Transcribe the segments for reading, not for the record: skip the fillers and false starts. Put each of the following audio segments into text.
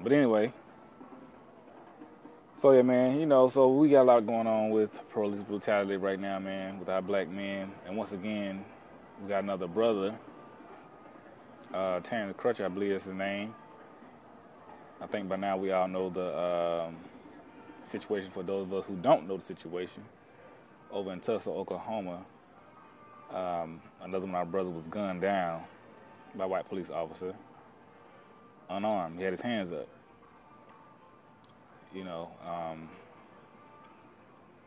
But anyway, so yeah, man, so we got a lot going on with police brutality right now, man, with our black men. And once again, we got another brother, Terence Cruthcher, I believe is his name. I think by now we all know the situation. For those of us who don't know the situation, over in Tulsa, Oklahoma, another one of our brothers was gunned down by a white police officer, unarmed. He had his hands up.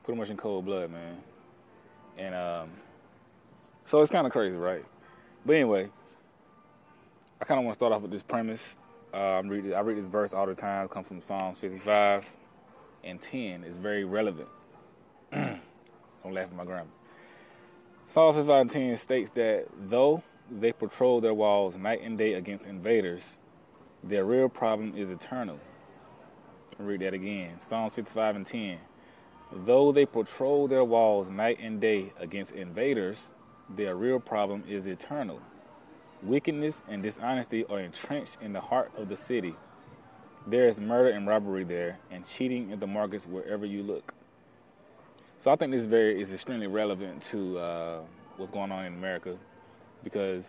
Pretty much in cold blood, man. And so it's kind of crazy, right? But anyway, I kind of want to start off with this premise. I read this verse all the time. It comes from Psalms 55 and 10. It's very relevant. Don't laugh at my grammar. Psalms 55 and 10 states that though they patrol their walls night and day against invaders, their real problem is eternal. I'll read that again. Psalms 55 and 10. Though they patrol their walls night and day against invaders, their real problem is eternal. Wickedness and dishonesty are entrenched in the heart of the city. There is murder and robbery there, and cheating in the markets wherever you look. So I think this is extremely relevant to what's going on in America, because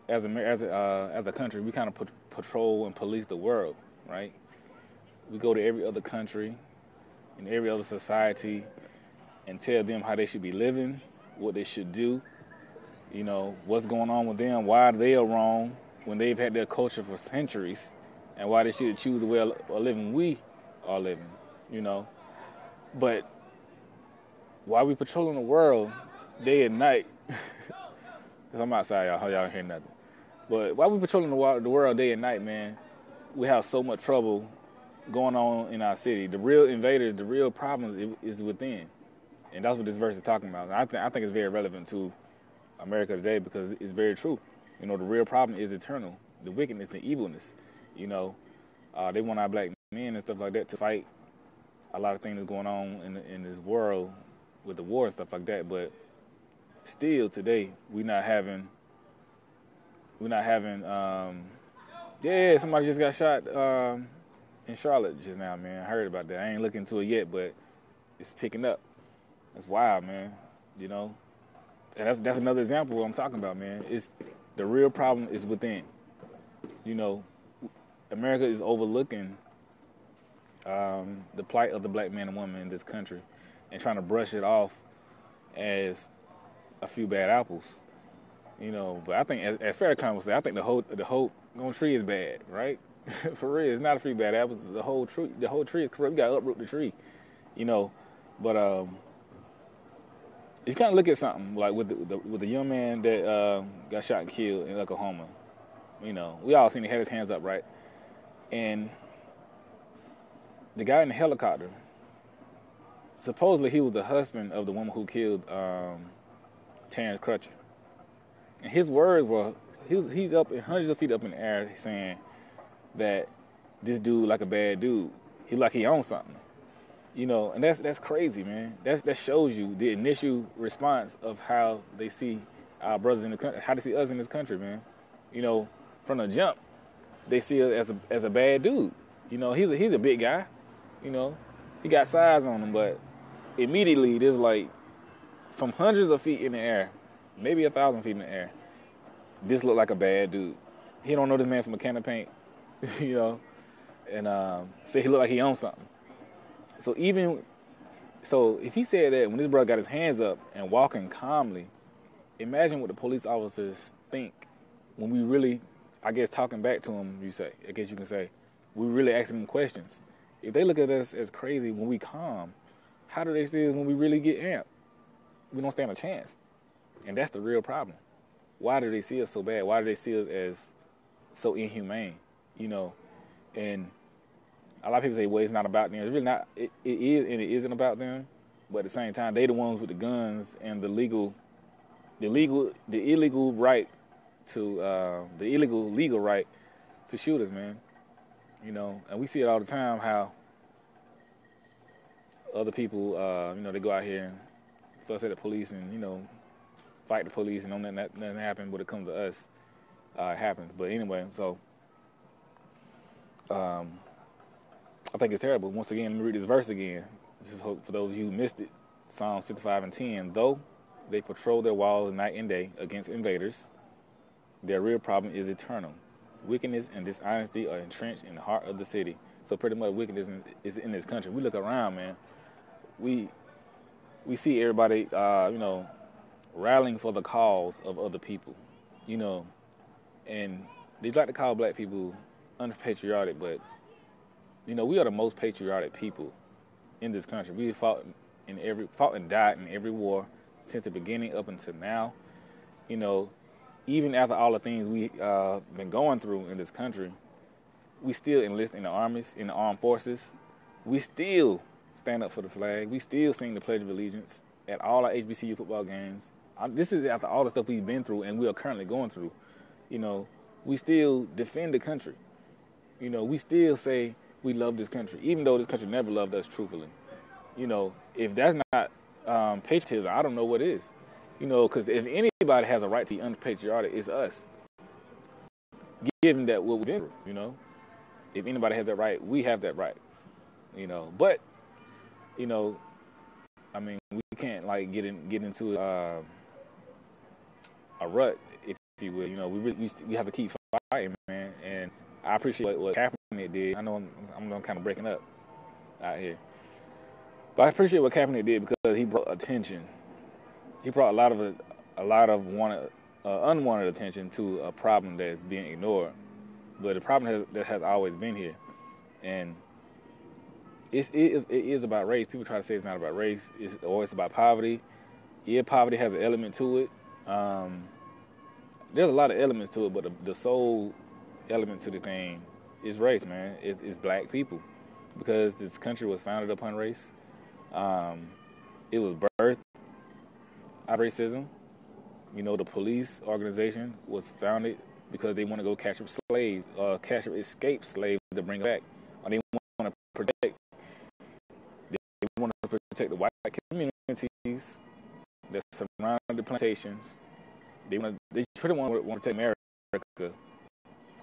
as a country, we kind of patrol and police the world, right? We go to every other country and every other society and tell them how they should be living, what they should do, what's going on with them, why they are wrong when they've had their culture for centuries, and why they should choose the way of living we are living, But while we patrolling the world day and night, because I'm outside, y'all don't hear nothing. But while we patrolling the world day and night, man, we have so much trouble going on in our city. The real invaders, the real problems is within. And that's what this verse is talking about. And I think it's very relevant to America today, because it's very true. The real problem is eternal. The wickedness, the evilness. They want our black men and stuff like that to fight a lot of things that's going on in this world with the war and stuff like that. But still today, we're not having, yeah, somebody just got shot in Charlotte just now, man. I heard about that. I ain't looking into it yet, but it's picking up. That's wild, man. And that's another example of what I'm talking about, man. It's the real problem is within. America is overlooking the plight of the black man and woman in this country and trying to brush it off as a few bad apples. But I think, as Farrakhan would say, I think the whole tree is bad, right? For real, it's not a few bad apples. The whole tree is corrupt. We gotta uproot the tree, But you kind of look at something like with the young man that got shot and killed in Oklahoma. We all seen he had his hands up, right? And the guy in the helicopter, supposedly he was the husband of the woman who killed Terence Cruthcher. And his words were, he's up hundreds of feet up in the air saying that this dude like a bad dude. He like he owns something. And that's crazy, man. That shows you the initial response of how they see our brothers in the country, how they see us in this country, man. From the jump, they see us as a bad dude. He's a big guy. He got size on him, but immediately there's like from hundreds of feet in the air, maybe 1,000 feet in the air, this look like a bad dude. He don't know this man from a can of paint, and say he look like he owns something. So if he said that when this brother got his hands up and walking calmly, imagine what the police officers think when we really, I guess, talking back to him, you can say, we really asking them questions. If they look at us as crazy when we calm, how do they see us when we really get amped? We don't stand a chance. And that's the real problem. Why do they see us so bad? Why do they see us as so inhumane? And a lot of people say, well, it's not about them. It's really not. It is and it isn't about them. But at the same time, they the ones with the guns and the illegal right to legal right to shoot us, man. And we see it all the time how other people, they go out here and fuss at the police and, fight the police and don't let nothing happen when it comes to us. It happens. But anyway, so Um, I think it's terrible. Once again, let me read this verse again. Just hope for those of you who missed it. Psalms 55:10. Though they patrol their walls night and day against invaders, their real problem is eternal. Wickedness and dishonesty are entrenched in the heart of the city. So pretty much wickedness is in this country. We look around, man. We see everybody, rallying for the cause of other people, and they like to call black people unpatriotic, but we are the most patriotic people in this country. We fought and died in every war since the beginning up until now. Even after all the things we been going through in this country, we still enlist in the armies, in the armed forces. We still stand up for the flag. We still sing the Pledge of Allegiance at all our HBCU football games. This is after all the stuff we've been through and we are currently going through. We still defend the country. We still say we love this country, even though this country never loved us truthfully. If that's not patriotism, I don't know what is. Because if anybody has a right to be unpatriotic, it's us. Given that what we've been through, if anybody has that right, we have that right. But we can't get into a rut, if you will. We have to keep fighting, man. And I appreciate what Kaepernick did. I know I'm kind of breaking up out here, but I appreciate what Kaepernick did because he brought attention. He brought a lot of unwanted attention to a problem that is being ignored. But the problem that has always been here, and it is about race. People try to say it's not about race, or it's about poverty. Yeah, poverty has an element to it. There's a lot of elements to it, but the sole element to the thing is race, man. It's black people, because this country was founded upon race. It was birthed out of racism. The police organization was founded because they want to go catch up slaves, catch up escaped slaves to bring back. Or they want to protect the white communities that surround the plantations. They pretty much want to protect America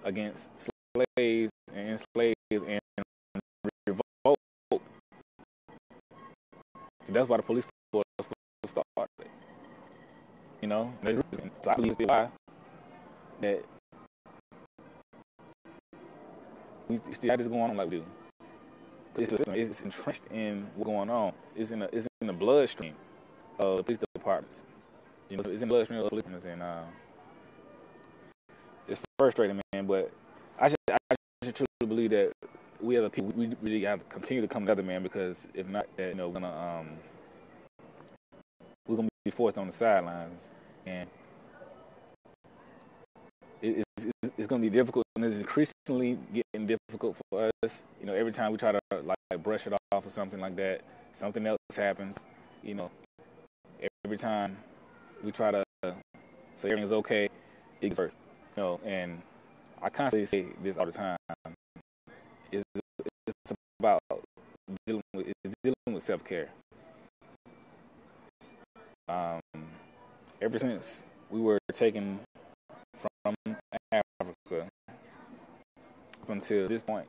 against slaves and enslaved and revolt. So that's why the police force was started. So I believe it's why that we still have this going on like we do. It's entrenched in what's going on. It's in the bloodstream of the police departments. It's in the bloodstream of the police departments, and it's frustrating, man. But I should truly believe that we as a people, we really have to continue to come together, man. Because if not, we're gonna be forced on the sidelines, and it's going to be difficult, and it's increasingly getting difficult for us. Every time we try to brush it off or something like that, something else happens. Every time we try to say everything's okay, it gets worse. And I constantly say this all the time. It's about dealing with self-care. Ever since we were taken from Africa up until this point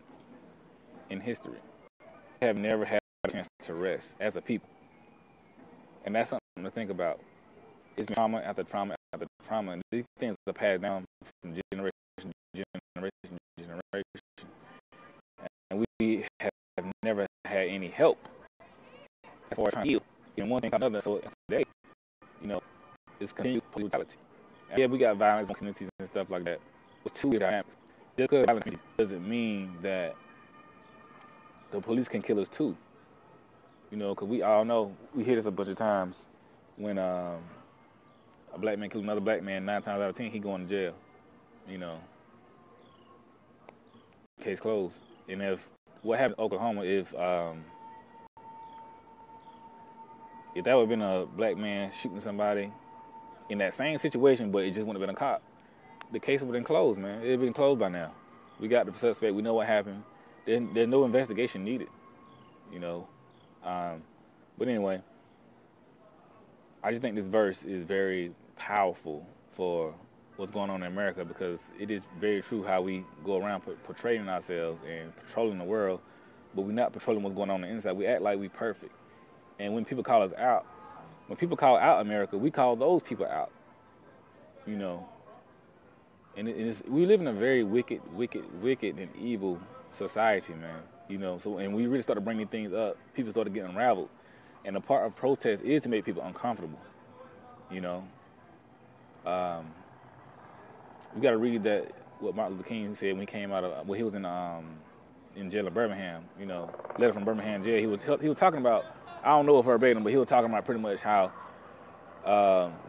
in history, we have never had a chance to rest as a people. And that's something to think about. It's been trauma after trauma after trauma, and these things are passed down from generation to generation. And we have never had any help as far as trying to heal. One thing or another. So today, it's continued brutality. And yeah, we got violence in communities and stuff like that. It's two dynamics. Just because violence doesn't mean that the police can kill us too. Because we all know, we hear this a bunch of times, when a black man kills another black man, 9 times out of 10, he going to jail. Case closed. And what happened in Oklahoma, if that would have been a black man shooting somebody in that same situation, but it just wouldn't have been a cop, the case would have been closed, man. It would have been closed by now. We got the suspect. We know what happened. There's no investigation needed, But anyway, I just think this verse is very powerful for what's going on in America, because it is very true how we go around portraying ourselves and patrolling the world, but we're not patrolling what's going on the inside. We act like we perfect. And when people call us out, when people call out America, we call those people out, you know. And we live in a very wicked and evil society, man. You know, so, and we really started bringing things up. People started getting unraveled. And a part of protest is to make people uncomfortable, you know. We got to read that, what Martin Luther King said when he came out of, well, he was in jail in Birmingham, you know, letter from Birmingham jail. He was talking about, I don't know if verbatim, but he was talking about pretty much how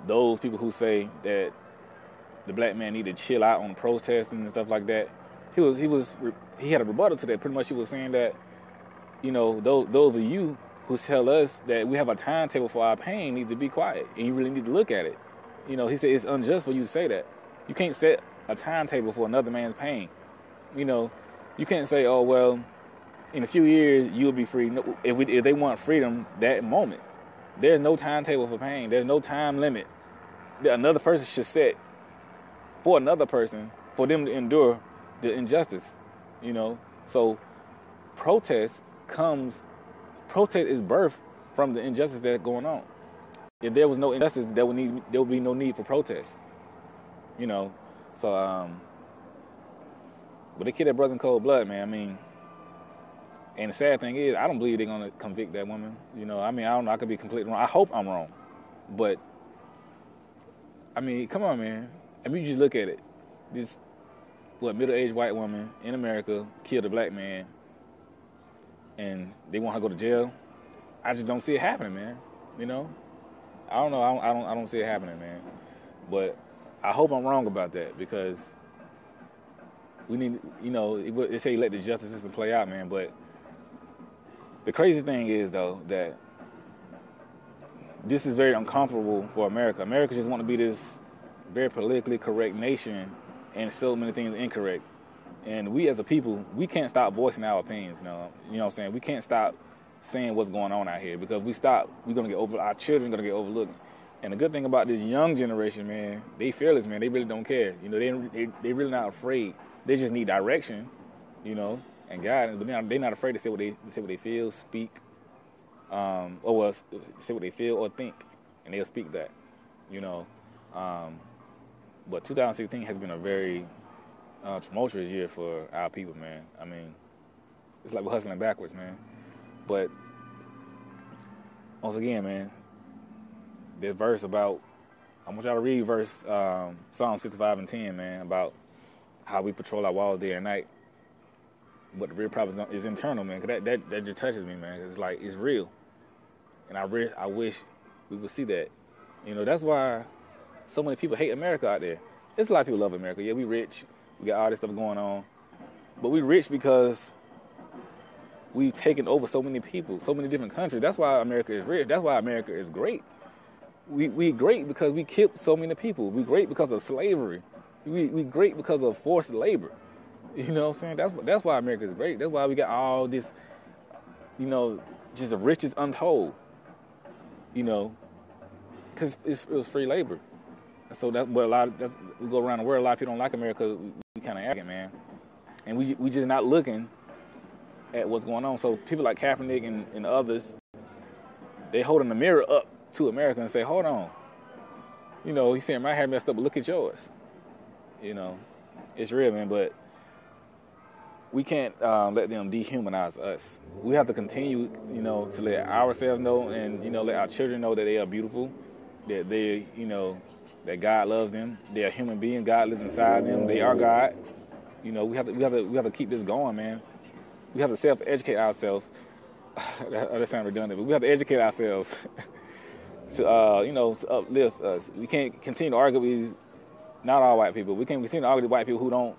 those people who say that the black man need to chill out on protesting and stuff like that, he had a rebuttal to that. Pretty much he was saying that, you know, those of you who tell us that we have a timetable for our pain need to be quiet, and you really need to look at it. You know, he said it's unjust for you to say that. You can't set a timetable for another man's pain. You know, you can't say, oh, well, in a few years you'll be free. No, if they want freedom that moment, there's no timetable for pain. There's no time limit that another person should set for another person for them to endure the injustice. You know, so protest is birthed from the injustice that's going on. If there was no injustice, there would be no need for protest. You know, so but they killed that brother in cold blood, man. I mean, and the sad thing is, I don't believe they're gonna convict that woman. You know, I mean, I don't know. I could be completely wrong. I hope I'm wrong, but I mean, come on, man. I mean, you just look at it. This middle-aged white woman in America killed a black man, and they want her to go to jail. I just don't see it happening, man. You know, I don't know. I don't see it happening, man. But I hope I'm wrong about that, because we need, you know, they say let the justice system play out, man. But the crazy thing is, though, that this is very uncomfortable for America. America just want to be this very politically correct nation, and so many things are incorrect. And we as a people, we can't stop voicing our opinions, you know what I'm saying? We can't stop saying what's going on out here, because if we stop, we're going to get our children are going to get overlooked. And the good thing about this young generation, man, they fearless, man. They really don't care. You know, they really not afraid. They just need direction, you know, and guidance. But they're not afraid to say what they feel, speak, or say what they feel or think, and they'll speak that, you know. But 2016 has been a very tumultuous year for our people, man. I mean, it's like we're hustling backwards, man. But once again, man, this verse about, I want y'all to read Psalms 55 and 10, man, about how we patrol our walls day and night. But the real problem is internal, man. 'Cause that just touches me, man. It's like, it's real. And I wish we would see that. You know, that's why so many people hate America out there. There's a lot of people love America. Yeah, we rich. We got all this stuff going on. But we rich because we've taken over so many people, so many different countries. That's why America is rich. That's why America is great. We great because we killed so many people. We great because of slavery. We great because of forced labor. You know what I'm saying? That's why America is great. That's why we got all this, you know, just the riches untold. You know, because it was free labor. So we go around the world. A lot of people don't like America. We kind of arrogant, man, and we just not looking at what's going on. So people like Kaepernick and others, they holding the mirror up to America and say, "Hold on, you know, he's saying my hair messed up, but look at yours." You know, it's real, man. But we can't let them dehumanize us. We have to continue, you know, to let ourselves know, and, you know, let our children know that they are beautiful, that they, you know, that God loves them. They are human beings. God lives inside them. They are God. You know, we have to keep this going, man. We have to self-educate ourselves. That sounds redundant, but we have to educate ourselves to, you know, to uplift us. We can't continue to argue with not all white people. We can't continue to argue with white people who don't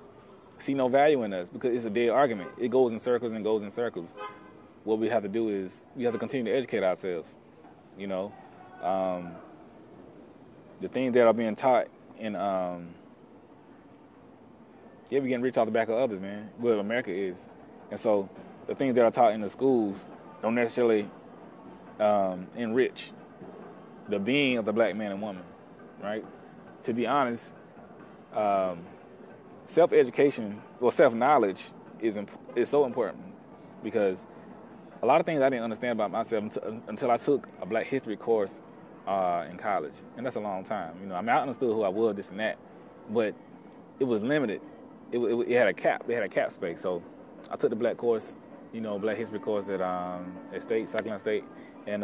see no value in us, because it's a dead argument. It goes in circles and goes in circles. What we have to do is we have to continue to educate ourselves. You know, the things that are being taught in we're getting rich off the back of others, man. What America is, and so the things that are taught in the schools don't necessarily enrich the being of the black man and woman, right? To be honest, um, self-education or self-knowledge is so important because a lot of things I didn't understand about myself until I took a Black history course in college, and that's a long time. You know, I mean, I understood who I was, this and that, but it was limited. It had a cap. It had a cap space. So I took the Black course, you know, Black history course at State, South Carolina State, and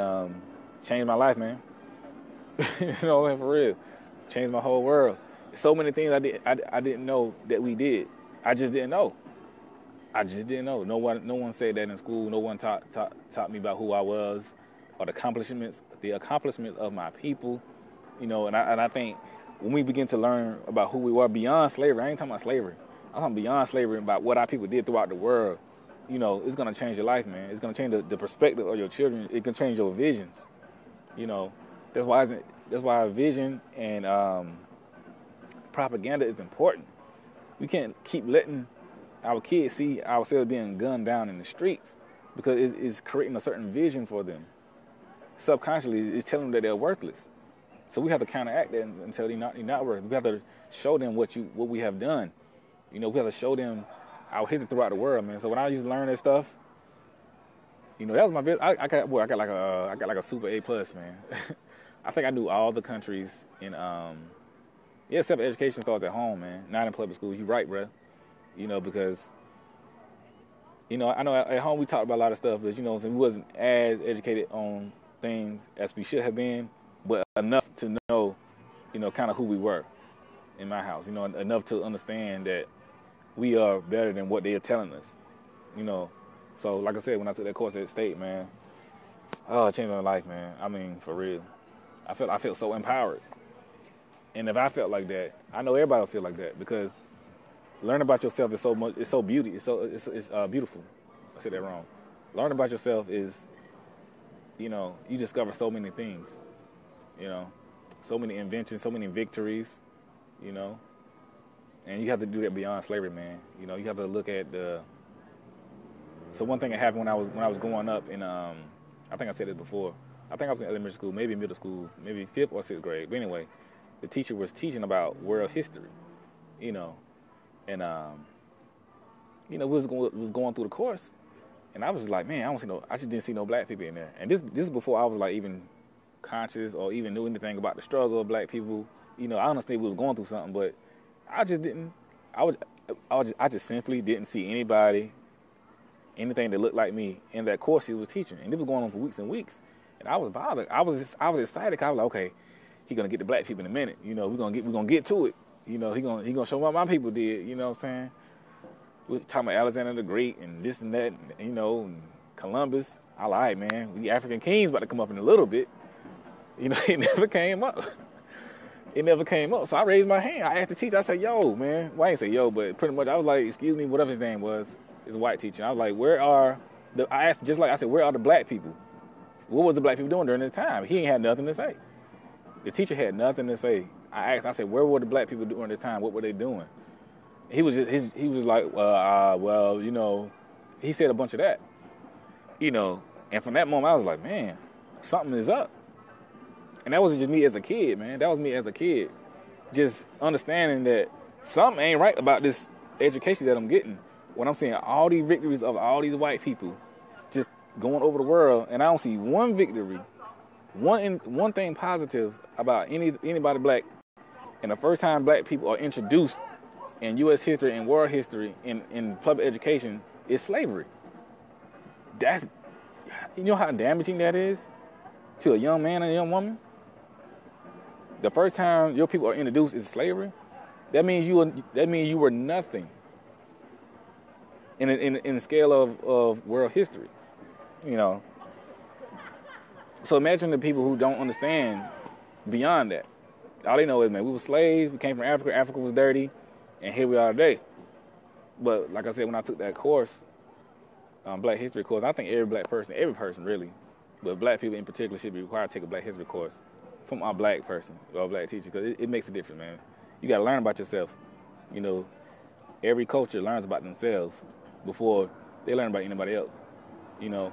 changed my life, man. You know, and for real, changed my whole world. So many things I didn't know that we did. I just didn't know. I just didn't know. No one said that in school. No one taught me about who I was or the accomplishments of my people. You know, and I think when we begin to learn about who we were beyond slavery, I ain't talking about slavery. I'm talking beyond slavery, about what our people did throughout the world. You know, it's gonna change your life, man. It's gonna change the perspective of your children. It can change your visions. You know, that's why vision and propaganda is important. We can't keep letting our kids see ourselves being gunned down in the streets because it's creating a certain vision for them. Subconsciously, it's telling them that they're worthless. So we have to counteract that until they're not worthless. We have to show them what we have done. You know, we have to show them our history throughout the world, man. So when I used to learn that stuff, you know, that was my best. I got like a super A+, man. I think I knew all the countries in self-education starts at home, man. Not in public schools. You're right, bro. You know, because, you know, I know at home we talked about a lot of stuff, but, you know, we wasn't as educated on things as we should have been, but enough to know, you know, kind of who we were in my house. You know, enough to understand that we are better than what they are telling us, you know. So, like I said, when I took that course at State, man, oh, it changed my life, man. I mean, for real. I felt so empowered. And if I felt like that, I know everybody will feel like that because learning about yourself is so beautiful. I said that wrong. Learning about yourself is, you know, you discover so many things, you know, so many inventions, so many victories, you know, and you have to do that beyond slavery, man. You know, you have to look at so one thing that happened when I was growing up in, I think I said this before. I think I was in elementary school, maybe middle school, maybe 5th or 6th grade. But anyway, the teacher was teaching about world history, you know. And, you know, we was going through the course, and I was like, man, I just didn't see no Black people in there. And this is before I was like even conscious or even knew anything about the struggle of Black people. You know, I understand we was going through something, but I just didn't. I just simply didn't see anything that looked like me in that course he was teaching, and it was going on for weeks and weeks. And I was bothered. I was excited because I was like, okay, he's gonna get the Black people in a minute. You know, we're gonna get to it. You know, he gonna show what my people did. You know what I'm saying? We was talking about Alexander the Great and this and that. And, you know, and Columbus. I like, man, we African kings about to come up in a little bit. You know, it never came up. It never came up. So I raised my hand. I asked the teacher. I said, "Yo, man." Well, I didn't say yo, but pretty much I was like, "Excuse me," whatever his name was. It's a white teacher. I was like, I asked just like I said, where are the Black people? What was the Black people doing during this time? He ain't had nothing to say. The teacher had nothing to say. I said, where were the Black people during this time? What were they doing? He was like, well, you know, he said a bunch of that, you know. And from that moment, I was like, man, something is up. And that wasn't just me as a kid, man. That was me as a kid, just understanding that something ain't right about this education that I'm getting. When I'm seeing all these victories of all these white people just going over the world, and I don't see one victory, one thing positive about anybody Black. And the first time Black people are introduced in U.S. history and world history in public education is slavery. You know how damaging that is to a young man and a young woman? The first time your people are introduced is slavery. That means you were nothing in the scale of world history, you know. So imagine the people who don't understand beyond that. All they know is, man, we were slaves, we came from Africa, Africa was dirty, and here we are today. But like I said, when I took that course, Black history course, I think every person really, but Black people in particular should be required to take a Black history course from a Black person or a Black teacher, because it makes a difference, man. You got to learn about yourself. You know, every culture learns about themselves before they learn about anybody else, you know.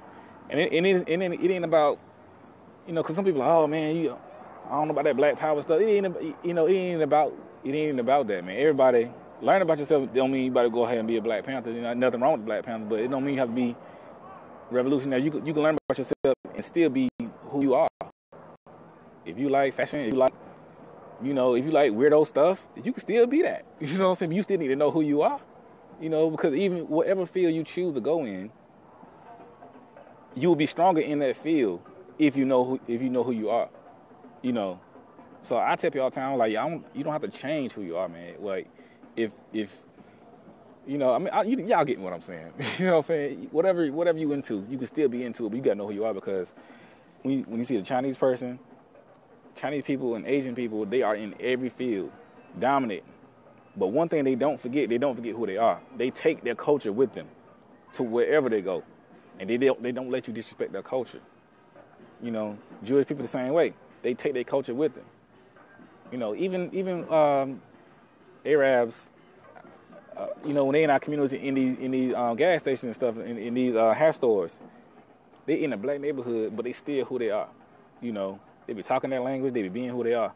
And it ain't about, you know, because some people are, oh, man, I don't know about that Black power stuff. It ain't about, It ain't even about that, man. Everybody learn about yourself. Don't mean you better go ahead and be a Black Panther. You know, nothing wrong with Black Panther, but it don't mean you have to be revolutionary. You can learn about yourself and still be who you are. If you like fashion, if you like, you know, if you like weirdo stuff, you can still be that. You know what I'm saying? But you still need to know who you are. You know, because even whatever field you choose to go in, you will be stronger in that field if you know who you are. You know. So I tell people all the time, like, you don't have to change who you are, man. Like, if you know, I mean, y'all getting what I'm saying. You know what I'm saying? Whatever you into, you can still be into it, but you gotta know who you are, because when you see the Chinese person, Chinese people and Asian people, they are in every field, dominating. But one thing they don't forget who they are. They take their culture with them to wherever they go, and they don't let you disrespect their culture. You know, Jewish people the same way. They take their culture with them. You know, even Arabs, you know, when they in our community in these gas stations and stuff, in these hair stores, they in a Black neighborhood, but they still who they are. You know, they be talking their language, they be being who they are.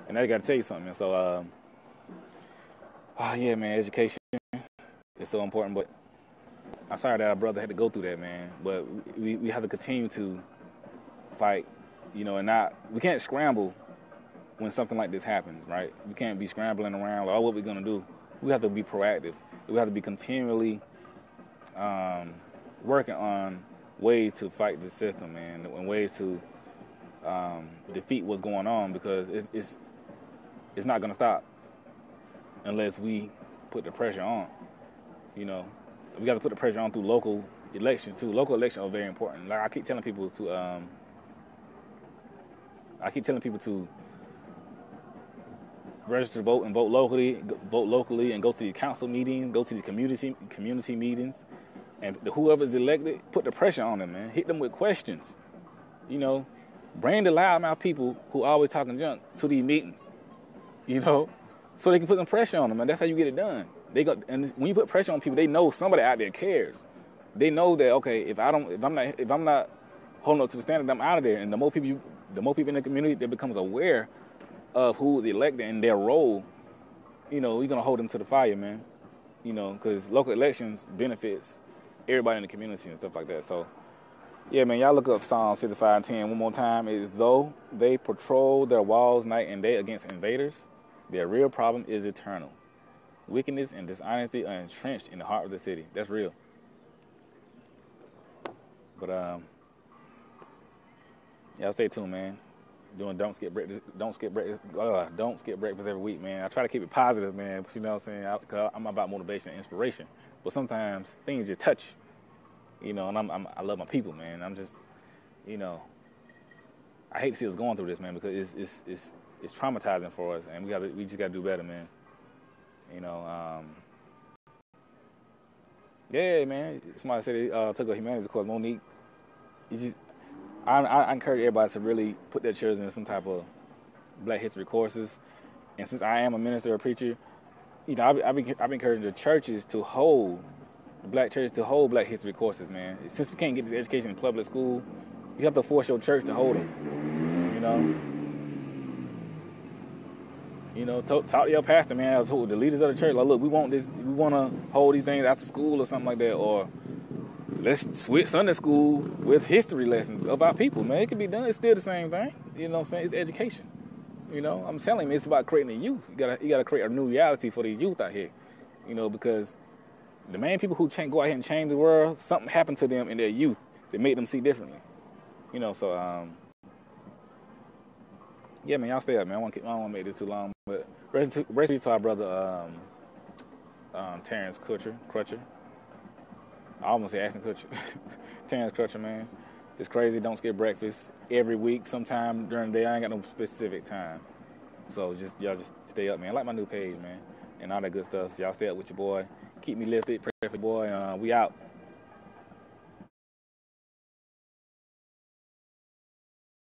And I got to tell you something, man. So, yeah, man, education is so important. But I'm sorry that our brother had to go through that, man. But we have to continue to fight, you know, and we can't scramble when something like this happens, right? We can't be scrambling around, like, oh, what we gonna do? We have to be proactive. We have to be continually working on ways to fight the system, man, and ways to defeat what's going on, because it's not gonna stop unless we put the pressure on. You know, we got to put the pressure on through local elections too. Local elections are very important. Like I keep telling people to register to vote and vote locally, and go to the council meetings, go to the community meetings, and whoever's elected, put the pressure on them, man. Hit them with questions. You know, bring the loudmouth people who always talking junk to these meetings. You know, so they can put some pressure on them, and that's how you get it done. And when you put pressure on people, they know somebody out there cares. They know that, okay, if I'm not holding up to the standard, I'm out of there. And the more people in the community that becomes aware of who is elected and their role, you know, you're gonna hold them to the fire, man. You know, because local elections benefits everybody in the community and stuff like that. So, yeah, man, y'all look up Psalms 55:10 one more time. It is, though they patrol their walls night and day against invaders, their real problem is eternal. Wickedness and dishonesty are entrenched in the heart of the city. That's real. But y'all stay tuned, man. Don't skip breakfast every week, man. I try to keep it positive, man. But you know what I'm saying? Cause I'm about motivation and inspiration. But sometimes things just touch, you know. And I love my people, man. I'm just, you know, I hate to see us going through this, man, because it's traumatizing for us, and we just gotta do better, man. You know, yeah, man. Somebody said they took a humanities course. Monique, I encourage everybody to really put their children in some type of Black history courses. And since I am a minister or preacher, you know, I've been encouraging the churches to hold, the Black churches to hold Black history courses, man. Since we can't get this education in public school, you have to force your church to hold them, you know. You know, talk to your pastor, man, as who, the leaders of the church. Like, look, we want to hold these things after school or something like that, or let's switch Sunday school with history lessons about people, man. It can be done. It's still the same thing. You know what I'm saying? It's education. You know, I'm telling you, it's about creating a youth. You gotta create a new reality for the youth out here. You know, because the main people who go out here and change the world, something happened to them in their youth that made them see differently. You know, so yeah, man, y'all stay up, man. I don't want to make this too long, but rest to our brother Terence Cruthcher. I almost say Ashton Cruthcher. Terence Cruthcher, man. It's crazy. Don't skip breakfast every week, sometime during the day. I ain't got no specific time. So y'all just stay up, man. Like my new page, man, and all that good stuff. So y'all stay up with your boy. Keep me lifted. Pray for your boy. We out.